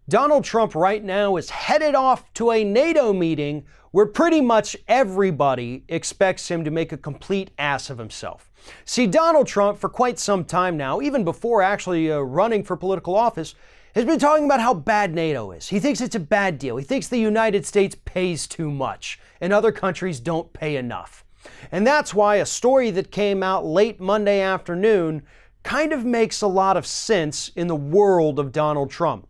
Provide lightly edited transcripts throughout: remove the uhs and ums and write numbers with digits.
Donald Trump right now is headed off to a NATO meeting where pretty much everybody expects him to make a complete ass of himself. See, Donald Trump, for quite some time now, even before actually running for political office, has been talking about how bad NATO is. He thinks it's a bad deal. He thinks the United States pays too much and other countries don't pay enough. And that's why a story that came out late Monday afternoon kind of makes a lot of sense in the world of Donald Trump.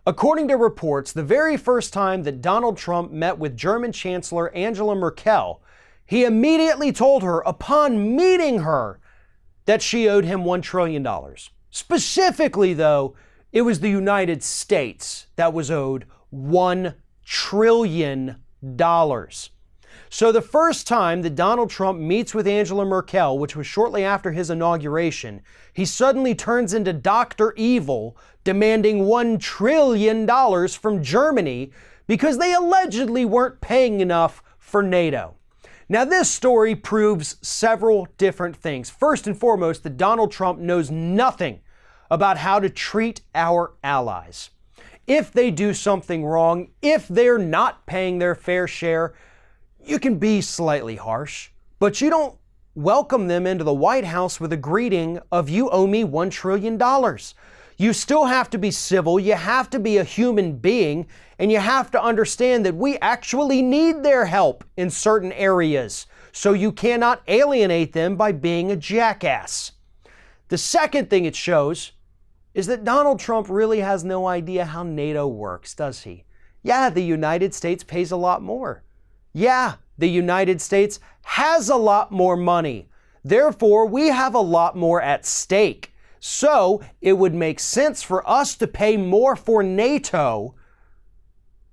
According to reports, the very first time that Donald Trump met with German Chancellor Angela Merkel, he immediately told her, upon meeting her, that she owed him $1 trillion. Specifically, though, it was the United States that was owed $1 trillion. So the first time that Donald Trump meets with Angela Merkel, which was shortly after his inauguration, he suddenly turns into Dr. Evil, demanding $1 trillion from Germany because they allegedly weren't paying enough for NATO. Now, this story proves several different things. First and foremost, that Donald Trump knows nothing about how to treat our allies. If they do something wrong, if they're not paying their fair share, you can be slightly harsh, but you don't welcome them into the White House with a greeting of "you owe me $1 trillion." You still have to be civil, you have to be a human being, and you have to understand that we actually need their help in certain areas, so you cannot alienate them by being a jackass. The second thing it shows is that Donald Trump really has no idea how NATO works, does he? Yeah, the United States pays a lot more. Yeah, the United States has a lot more money. Therefore, we have a lot more at stake. So it would make sense for us to pay more for NATO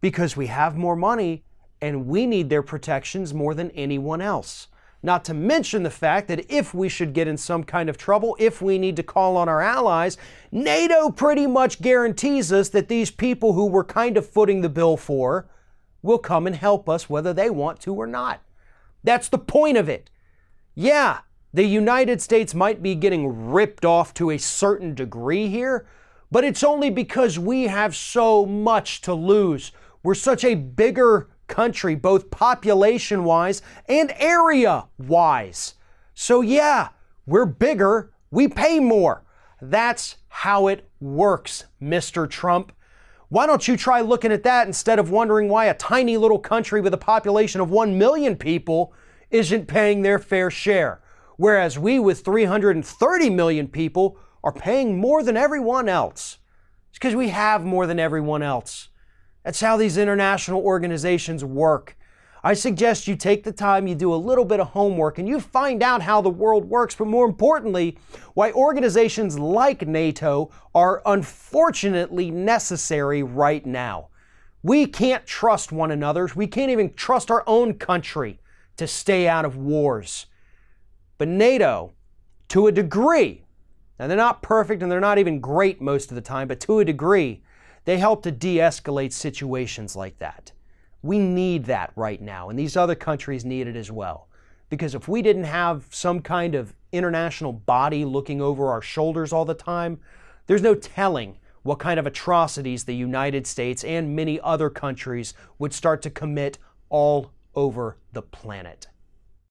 because we have more money and we need their protections more than anyone else. Not to mention the fact that if we should get in some kind of trouble, if we need to call on our allies, NATO pretty much guarantees us that these people who we're kind of footing the bill for will come and help us whether they want to or not. That's the point of it. Yeah, the United States might be getting ripped off to a certain degree here, but it's only because we have so much to lose. We're such a bigger country, both population-wise and area-wise. So yeah, we're bigger, we pay more. That's how it works, Mr. Trump. Why don't you try looking at that instead of wondering why a tiny little country with a population of 1 million people isn't paying their fair share, whereas we with 330 million people are paying more than everyone else. It's because we have more than everyone else. That's how these international organizations work. I suggest you take the time, you do a little bit of homework, and you find out how the world works, but more importantly, why organizations like NATO are unfortunately necessary right now. We can't trust one another. We can't even trust our own country to stay out of wars. But NATO, to a degree, and they're not perfect and they're not even great most of the time, but to a degree, they help to de-escalate situations like that. We need that right now, and these other countries need it as well. Because if we didn't have some kind of international body looking over our shoulders all the time, there's no telling what kind of atrocities the United States and many other countries would start to commit all over the planet.